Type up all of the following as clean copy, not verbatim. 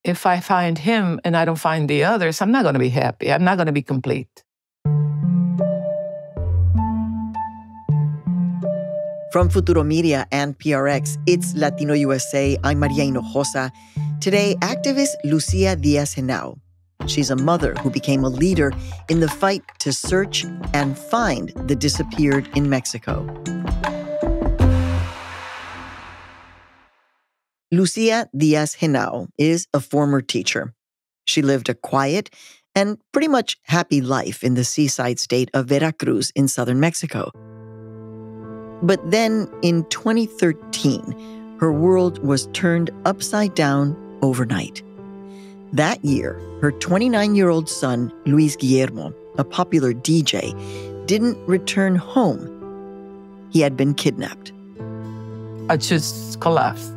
if I find him and I don't find the others, I'm not going to be happy. I'm not going to be complete. From Futuro Media and PRX, it's Latino USA. I'm Maria Hinojosa. Today, activist Lucía Díaz Genao. She's a mother who became a leader in the fight to search and find the disappeared in Mexico. Lucía Díaz Genao is a former teacher. She lived a quiet and pretty much happy life in the seaside state of Veracruz in southern Mexico. But then in 2013, her world was turned upside down overnight. That year, her 29-year-old son, Luis Guillermo, a popular DJ, didn't return home. He had been kidnapped. I just collapsed.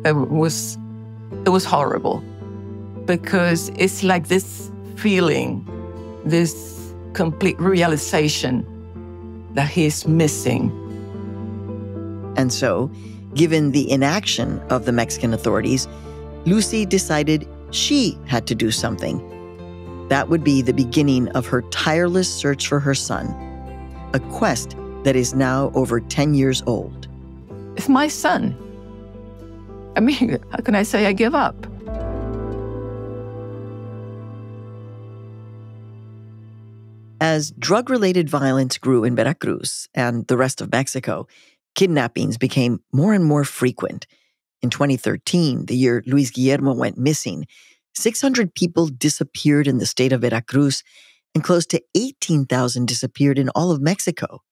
It was horrible because it's like this feeling, this complete realization that he's missing. And so, given the inaction of the Mexican authorities, Lucy decided she had to do something. That would be the beginning of her tireless search for her son, a quest that is now over 10 years old. It's my son. I mean, how can I say I give up? As drug-related violence grew in Veracruz and the rest of Mexico, kidnappings became more and more frequent. In 2013, the year Luis Guillermo went missing, 600 people disappeared in the state of Veracruz, and close to 18,000 disappeared in all of Mexico.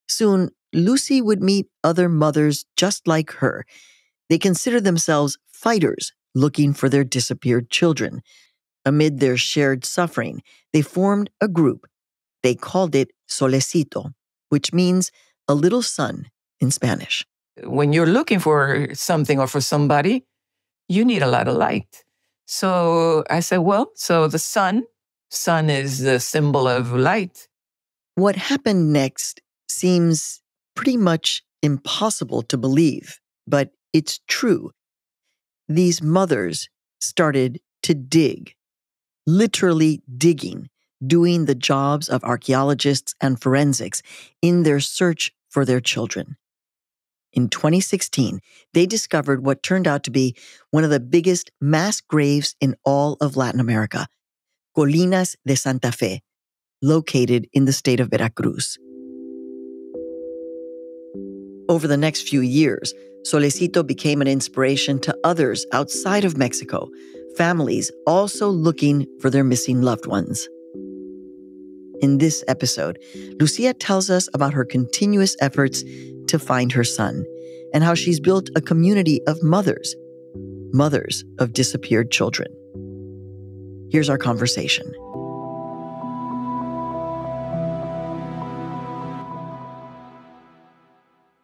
Soon, Lucy would meet other mothers just like her. They considered themselves fighters looking for their disappeared children. Amid their shared suffering, they formed a group. They called it Solecito, which means a little son in Spanish. When you're looking for something or for somebody, you need a lot of light. So I said, so the sun is the symbol of light. What happened next seems pretty much impossible to believe, but it's true. These mothers started to dig, literally digging, doing the jobs of archaeologists and forensics in their search for their children. In 2016, they discovered what turned out to be one of the biggest mass graves in all of Latin America, Colinas de Santa Fe, located in the state of Veracruz. Over the next few years, Solecito became an inspiration to others outside of Mexico, families also looking for their missing loved ones. In this episode, Lucía tells us about her continuous efforts to find her son and how she's built a community of mothers of disappeared children. Here's our conversation.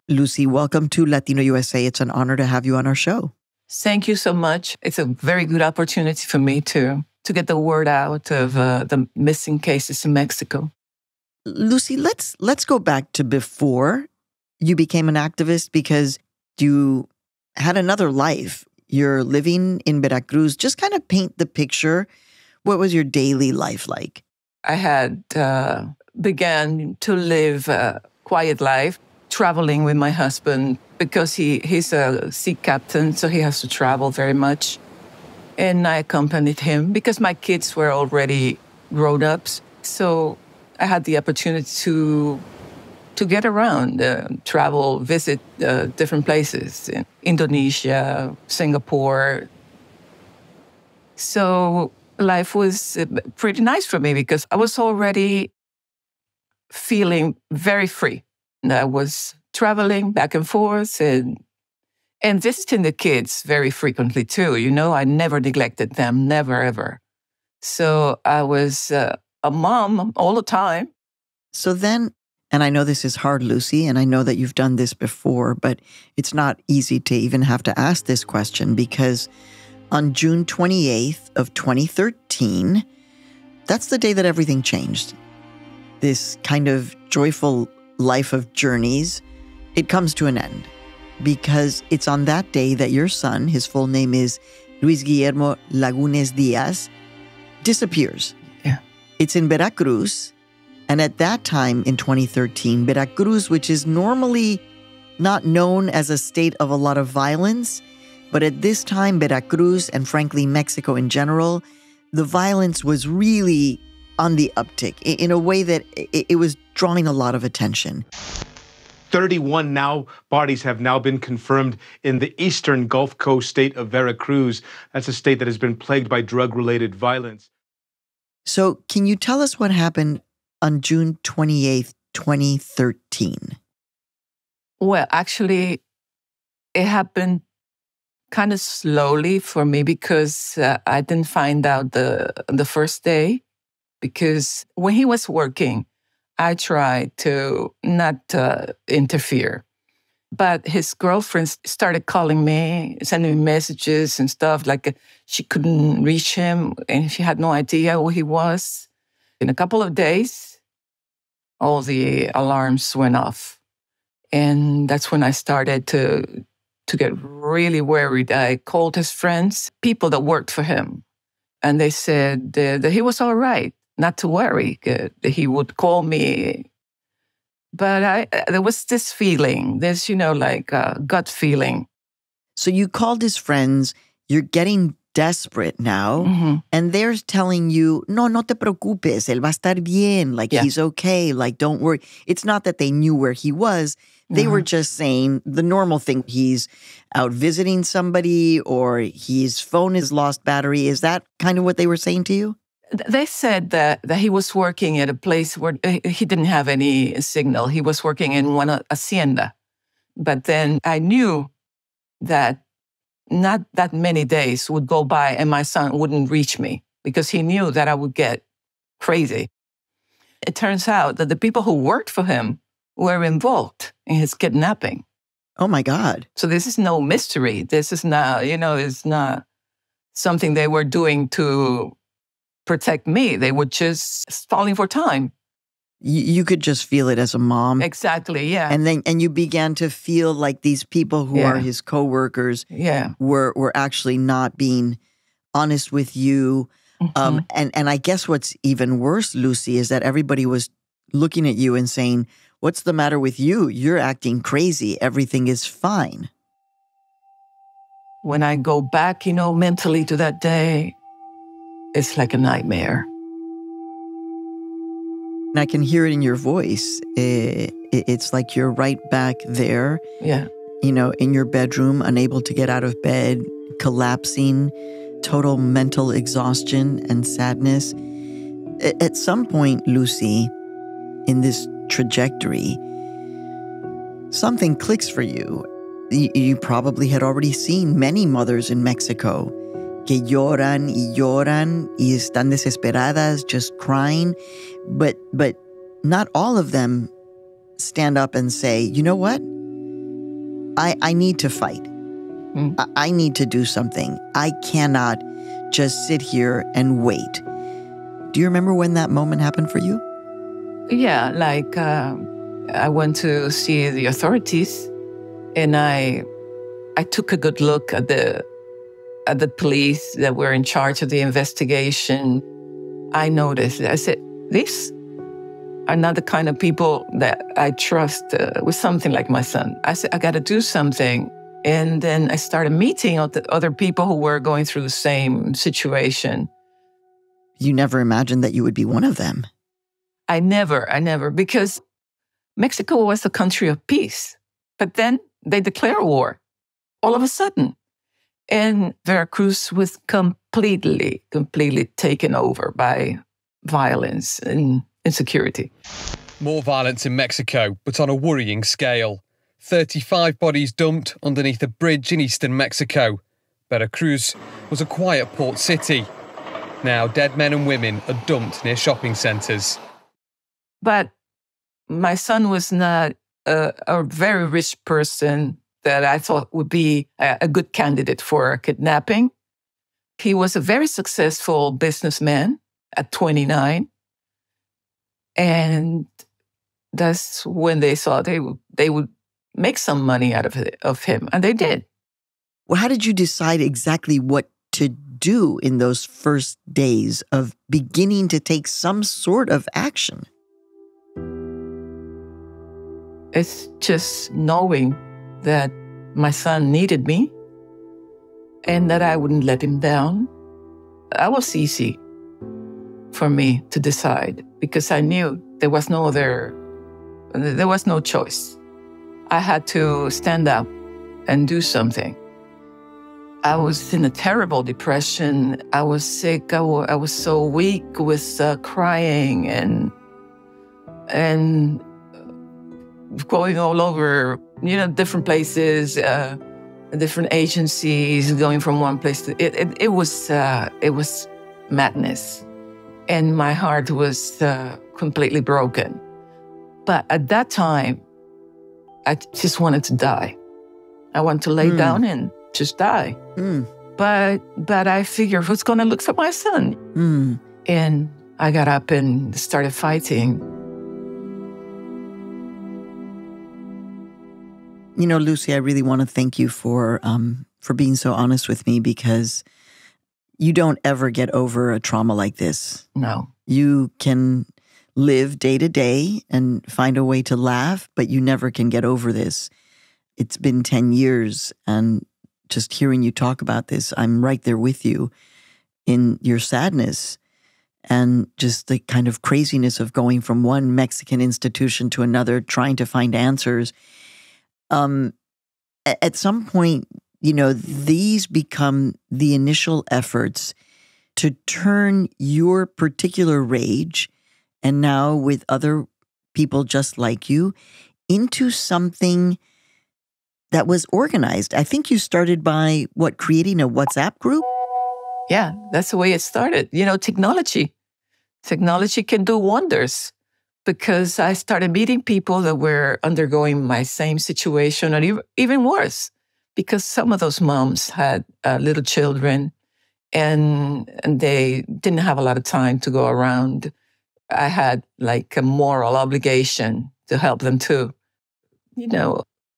Lucy, welcome to Latino USA. It's an honor to have you on our show. Thank you so much. It's a very good opportunity for me to get the word out of the missing cases in Mexico. Lucy, let's go back to before you became an activist, because you had another life. You're living in Veracruz. Just kind of paint the picture. What was your daily life like? I had began to live a quiet life, traveling with my husband because he's a sea captain, so he has to travel very much. And I accompanied him because my kids were already grown-ups. So I had the opportunity to get around, travel, visit different places in Indonesia, Singapore. So life was pretty nice for me because I was already feeling very free. And I was traveling back and forth and visiting the kids very frequently too. You know, I never neglected them, never, ever. So I was a mom all the time. So then, and I know this is hard, Lucy, and I know that you've done this before, but it's not easy to even have to ask this question because on June 28th of 2013, that's the day that everything changed. This kind of joyful life of journeys, it comes to an end because it's on that day that your son, his full name is Luis Guillermo Lagunes Diaz, disappears. Yeah. It's in Veracruz. And at that time in 2013, Veracruz, which is normally not known as a state of a lot of violence, but at this time, Veracruz and frankly, Mexico in general, the violence was really on the uptick in a way that it was drawing a lot of attention. 31 bodies have now been confirmed in the eastern Gulf Coast state of Veracruz. That's a state that has been plagued by drug-related violence. So can you tell us what happened on June 28th, 2013? Well, actually, it happened kind of slowly for me because I didn't find out the first day. Because when he was working, I tried to not interfere. But his girlfriend started calling me, sending me messages and stuff, like she couldn't reach him and she had no idea who he was. In a couple of days, all the alarms went off. And that's when I started to get really worried. I called his friends, people that worked for him, and they said that he was all right, not to worry, that he would call me. But there was this feeling, this, like a gut feeling. So you called his friends, you're getting desperate now, and they're telling you, no te preocupes, él va a estar bien, like he's okay, like don't worry. It's not that they knew where he was. They were just saying the normal thing. He's out visiting somebody or his phone has lost battery. Is that kind of what they were saying to you? They said that he was working at a place where he didn't have any signal. He was working in one hacienda. But then I knew that not that many days would go by and my son wouldn't reach me because he knew that I would get crazy. It turns out that the people who worked for him were involved in his kidnapping. Oh, my God. So this is no mystery. This is not, it's not something they were doing to protect me. They were just stalling for time. You could just feel it as a mom. Exactly, yeah. And you began to feel like these people who are his coworkers were actually not being honest with you. And I guess what's even worse, Lucy, is that everybody was looking at you and saying, what's the matter with you? You're acting crazy. Everything is fine. When I go back, mentally to that day, it's like a nightmare. And I can hear it in your voice. It's like you're right back there. Yeah. In your bedroom, unable to get out of bed, collapsing, total mental exhaustion and sadness. At some point, Lucy, in this trajectory, something clicks for you. You probably had already seen many mothers in Mexico que lloran y están desesperadas, just crying. But not all of them stand up and say, you know what? I need to fight. I need to do something. I cannot just sit here and wait. Do you remember when that moment happened for you? Yeah, like I went to see the authorities and I took a good look at the police that were in charge of the investigation. I noticed, I said, these are not the kind of people that I trust with something like my son. I said, I got to do something. And then I started meeting other people who were going through the same situation. You never imagined that you would be one of them. I never, because Mexico was a country of peace. But then they declare war all of a sudden. And Veracruz was completely taken over by violence and insecurity. More violence in Mexico, but on a worrying scale. 35 bodies dumped underneath a bridge in eastern Mexico. Veracruz was a quiet port city. Now dead men and women are dumped near shopping centres. But my son was not a very rich person that I thought would be a good candidate for a kidnapping. He was a very successful businessman at 29. And that's when they saw they would make some money out of him. And they did. Well, how did you decide exactly what to do in those first days of beginning to take some sort of action? It's just knowing that my son needed me and that I wouldn't let him down. That was easy for me to decide because I knew there was no choice. I had to stand up and do something. I was in a terrible depression. I was sick. I was so weak with crying and going all over, different places, different agencies, going from one place to it was madness, and my heart was completely broken. But at that time, I just wanted to die. I wanted to lay down and just die. But I figured, who's going to look for my son? And I got up and started fighting. Lucy, I really want to thank you for being so honest with me, because you don't ever get over a trauma like this. No. You can live day to day and find a way to laugh, but you never can get over this. It's been 10 years, and just hearing you talk about this, I'm right there with you in your sadness and just the kind of craziness of going from one Mexican institution to another, trying to find answers. At some point, these become the initial efforts to turn your particular rage, and now with other people just like you, into something that was organized. I think you started by, creating a WhatsApp group? Yeah, that's the way it started. Technology can do wonders, because I started meeting people that were undergoing my same situation, or even worse, because some of those moms had little children and they didn't have a lot of time to go around. I had like a moral obligation to help them too.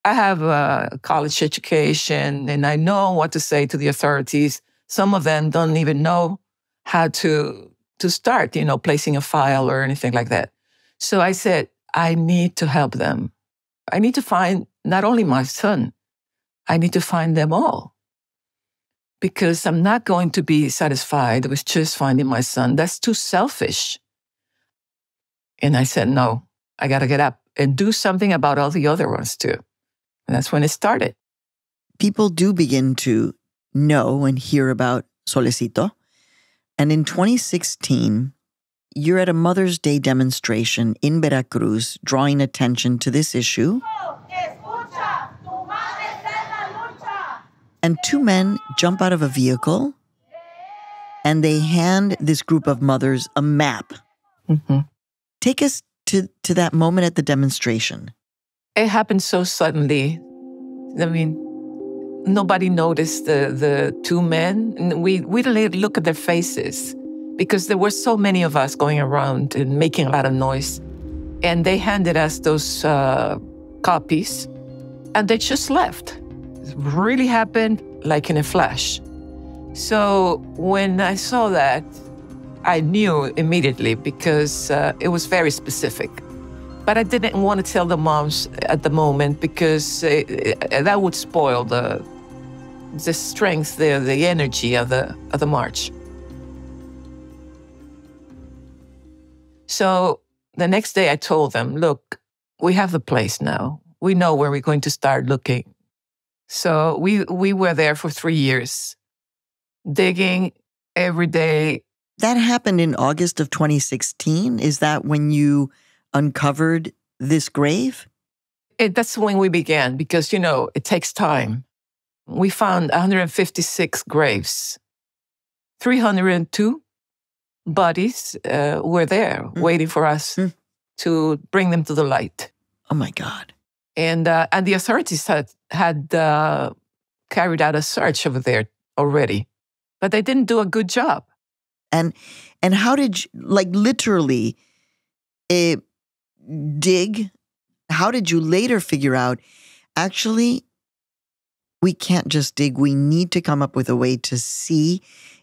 I have a college education and I know what to say to the authorities. Some of them don't even know how to start, placing a file or anything like that. So I said, I need to help them. I need to find not only my son, I need to find them all. Because I'm not going to be satisfied with just finding my son. That's too selfish. And I said, no, I got to get up and do something about all the other ones too. And that's when it started. People do begin to know and hear about Solecito. And in 2016, you're at a Mother's Day demonstration in Veracruz, drawing attention to this issue. And two men jump out of a vehicle and they hand this group of mothers a map. Mm-hmm. Take us to that moment at the demonstration. It happened so suddenly. I mean, nobody noticed the two men. We didn't look at their faces because there were so many of us going around and making a lot of noise. And they handed us those copies and they just left. It really happened like in a flash. So when I saw that, I knew immediately because it was very specific. But I didn't want to tell the moms at the moment because that would spoil the strength, the energy of the march. So the next day I told them, look, we have the place now. We know where we're going to start looking. So we were there for 3 years, digging every day. That happened in August of 2016. Is that when you uncovered this grave? That's when we began because, it takes time. We found 156 graves. 302 bodies were there waiting for us to bring them to the light. Oh, my God. And the authorities had carried out a search over there already, but they didn't do a good job. And how did you, literally dig? How did you later figure out, actually, we can't just dig. We need to come up with a way to see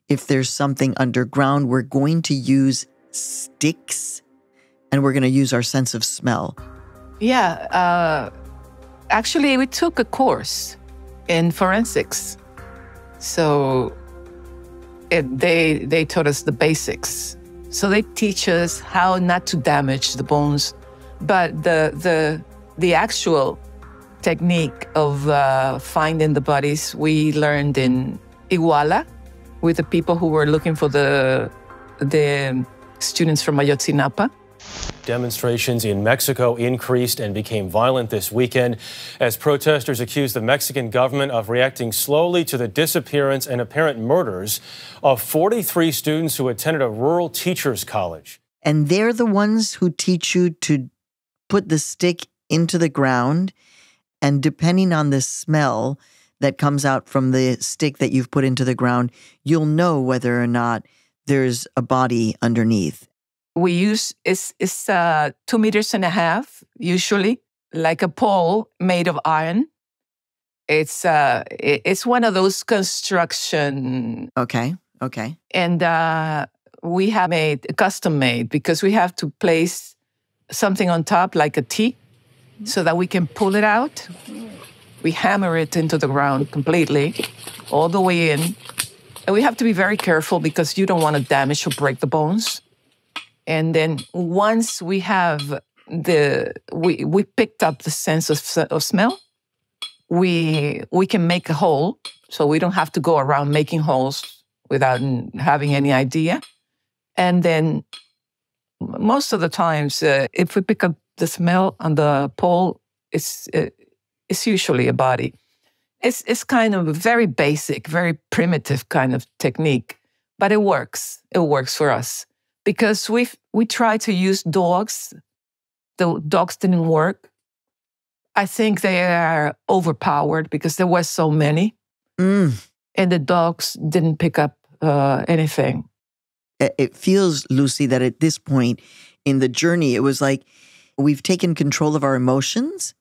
if there's something underground. We're going to use sticks and we're going to use our sense of smell. Yeah. Actually, we took a course in forensics. So they taught us the basics. So they teach us how not to damage the bones. But the actual technique of finding the bodies we learned in Iguala with the people who were looking for the students from Ayotzinapa. Demonstrations in Mexico increased and became violent this weekend as protesters accused the Mexican government of reacting slowly to the disappearance and apparent murders of 43 students who attended a rural teachers' college. And they're the ones who teach you to put the stick into the ground, and depending on the smell that comes out from the stick that you've put into the ground, you'll know whether or not there's a body underneath. We use, it's 2.5 meters, usually, like a pole made of iron. It's one of those construction. Okay. And we have custom made, because we have to place something on top, like a T, so that we can pull it out. We hammer it into the ground completely, all the way in. And we have to be very careful because you don't want to damage or break the bones. And then once we have we picked up the sense of smell, we can make a hole, so we don't have to go around making holes without having any idea. And then most of the times, if we pick up the smell on the pole, it's usually a body. It's kind of a very basic, very primitive kind of technique, but it works. It works for us. Because we tried to use dogs. The dogs didn't work. I think they are overpowered because there were so many. And the dogs didn't pick up anything. It feels, Lucy, that at this point in the journey, it was like we've taken control of our emotions.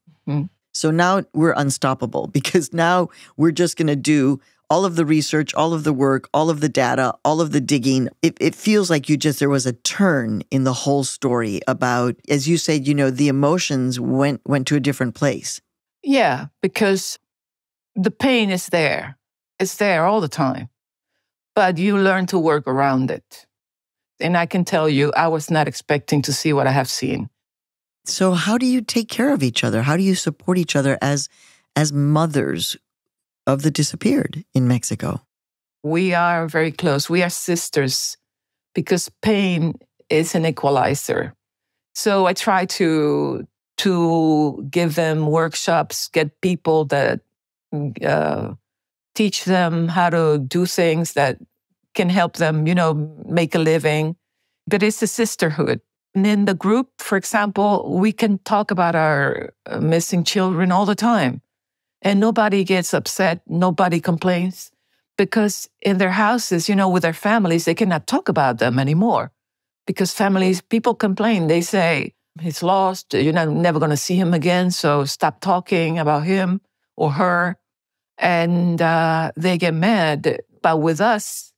So now we're unstoppable, because now we're just going to do all of the research, all of the work, all of the data, all of the digging. It feels like there was a turn in the whole story about, as you said, the emotions went to a different place. Yeah, because the pain is there. It's there all the time. But you learn to work around it. And I can tell you, I was not expecting to see what I have seen. So how do you take care of each other? How do you support each other as mothers of the disappeared in Mexico? We are very close. We are sisters because pain is an equalizer. So I try to give them workshops, get people that teach them how to do things that can help them, make a living. But it's a sisterhood. And in the group, for example, we can talk about our missing children all the time. And nobody gets upset, nobody complains, because in their houses, with their families, they cannot talk about them anymore. Because people complain. They say, he's lost, you're never going to see him again, so stop talking about him or her. And they get mad. But with us,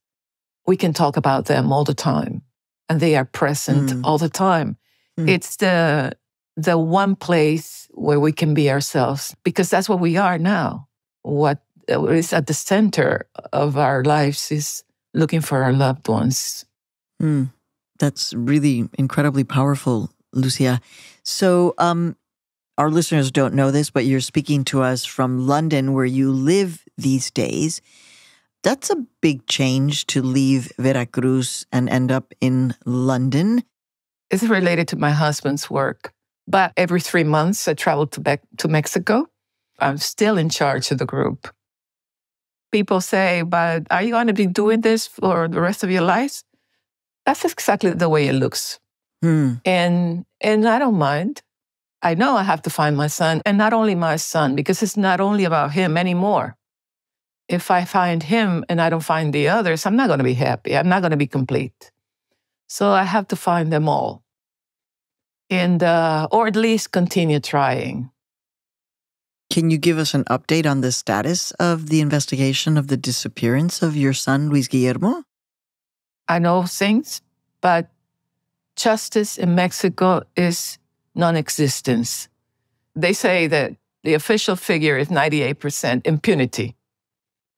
we can talk about them all the time. And they are present all the time. It's the one place where we can be ourselves, because that's what we are now. What is at the center of our lives is looking for our loved ones. That's really incredibly powerful, Lucia. So our listeners don't know this, but you're speaking to us from London, where you live these days. That's a big change to leave Veracruz and end up in London. It's related to my husband's work. But every 3 months, I travel back to Mexico. I'm still in charge of the group. People say, but are you going to be doing this for the rest of your life? That's exactly the way it looks. And I don't mind. I know I have to find my son, and not only my son, because it's not only about him anymore. If I find him and I don't find the others, I'm not going to be happy. I'm not going to be complete. So I have to find them all. And or at least continue trying. Can you give us an update on the status of the investigation of the disappearance of your son, Luis Guillermo? I know things, but justice in Mexico is non-existence. They say that the official figure is 98% impunity.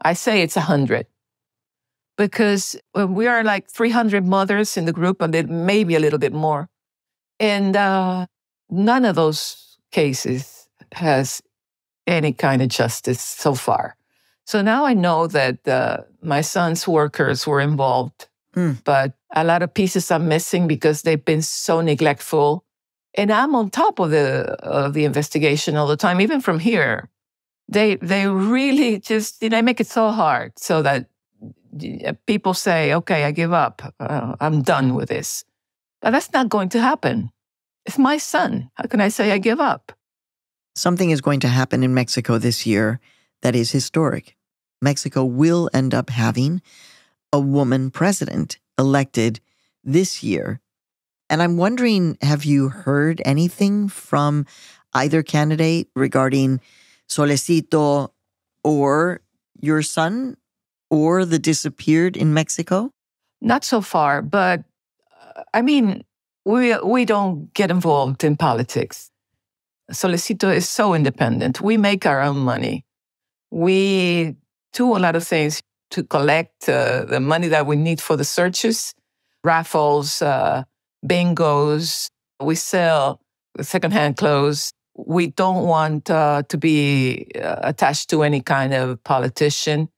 I say it's 100. Because we are like 300 mothers in the group, and maybe a little bit more. And none of those cases has any kind of justice so far. So now I know that my son's workers were involved, but a lot of pieces are missing because they've been so neglectful. And I'm on top of the investigation all the time, even from here. They really just, they make it so hard so that people say, okay, I give up. I'm done with this. But that's not going to happen. It's my son. How can I say I give up? Something is going to happen in Mexico this year that is historic. Mexico will end up having a woman president elected this year. And I'm wondering, have you heard anything from either candidate regarding Solecito or your son or the disappeared in Mexico? Not so far, but I mean, we don't get involved in politics. Solecito is so independent. We make our own money. We do a lot of things to collect the money that we need for the searches, raffles, bingos. We sell secondhand clothes. We don't want to be attached to any kind of politician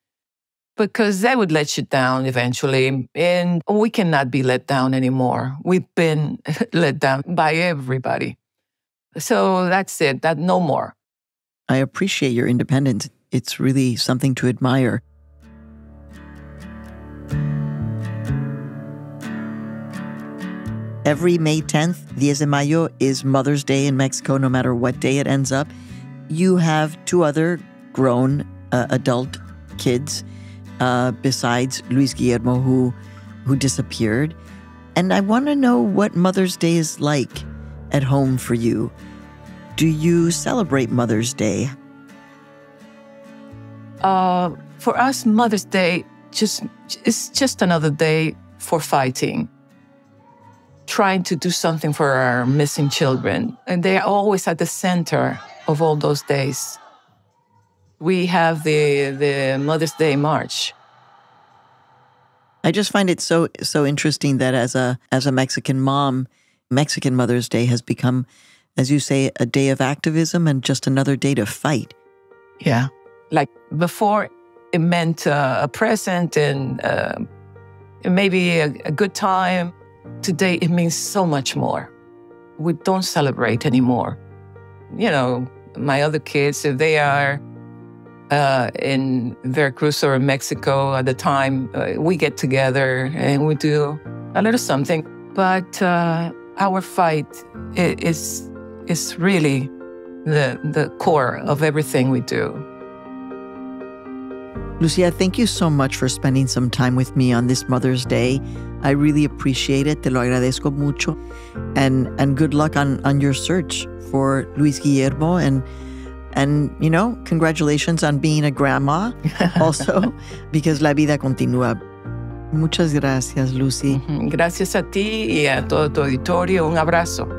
because they would let you down eventually. And we cannot be let down anymore. We've been let down by everybody. So that's it. That no more. I appreciate your independence. It's really something to admire. Every May 10th, 10 de Mayo, is Mother's Day in Mexico, no matter what day it ends up. You have two other grown adult kids besides Luis Guillermo, who disappeared. And I want to know what Mother's Day is like at home for you. Do you celebrate Mother's Day? For us, Mother's Day is just another day for fighting, trying to do something for our missing children. And they are always at the center of all those days. We have the Mother's Day March. I just find it so interesting that as a Mexican mom, Mexican Mother's Day has become, as you say, a day of activism and just another day to fight. Yeah. Like before, it meant a present and maybe a good time. Today, it means so much more. We don't celebrate anymore. You know, my other kids, if they are in Veracruz or in Mexico at the time, we get together and we do a little something. But our fight is really the core of everything we do. Lucía, thank you so much for spending some time with me on this Mother's Day. I really appreciate it. Te lo agradezco mucho. And good luck on your search for Luis Guillermo. And you know, congratulations on being a grandma also, because la vida continúa. Muchas gracias, Lucy. Gracias a ti y a todo tu auditorio. Un abrazo.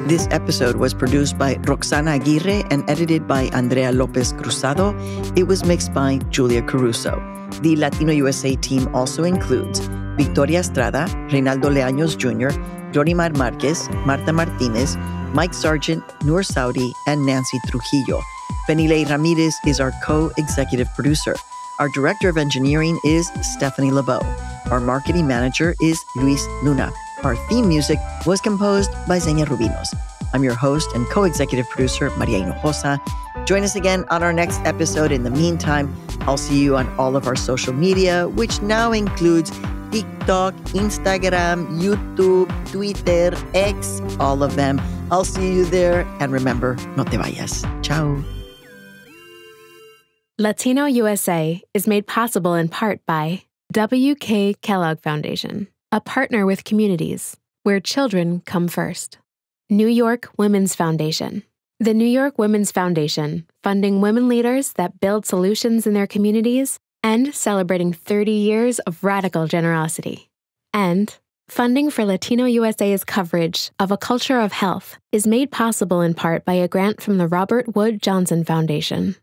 This episode was produced by Roxana Aguirre and edited by Andrea Lopez Cruzado. It was mixed by Julia Caruso. The Latino USA team also includes Victoria Estrada, Reynaldo Leaños Jr., Yorimar Marquez, Marta Martinez, Mike Sargent, Noor Saudi, and Nancy Trujillo. Benilei Ramirez is our co-executive producer. Our director of engineering is Stephanie LeBeau. Our marketing manager is Luis Luna. Our theme music was composed by Xenia Rubinos. I'm your host and co-executive producer, Maria Hinojosa. Join us again on our next episode. In the meantime, I'll see you on all of our social media, which now includes TikTok, Instagram, YouTube, Twitter, X, all of them. I'll see you there. And remember, no te vayas. Ciao. Latino USA is made possible in part by W.K. Kellogg Foundation, a partner with communities where children come first. New York Women's Foundation. The New York Women's Foundation, funding women leaders that build solutions in their communities and celebrating 30 years of radical generosity. And funding for Latino USA's coverage of a culture of health is made possible in part by a grant from the Robert Wood Johnson Foundation.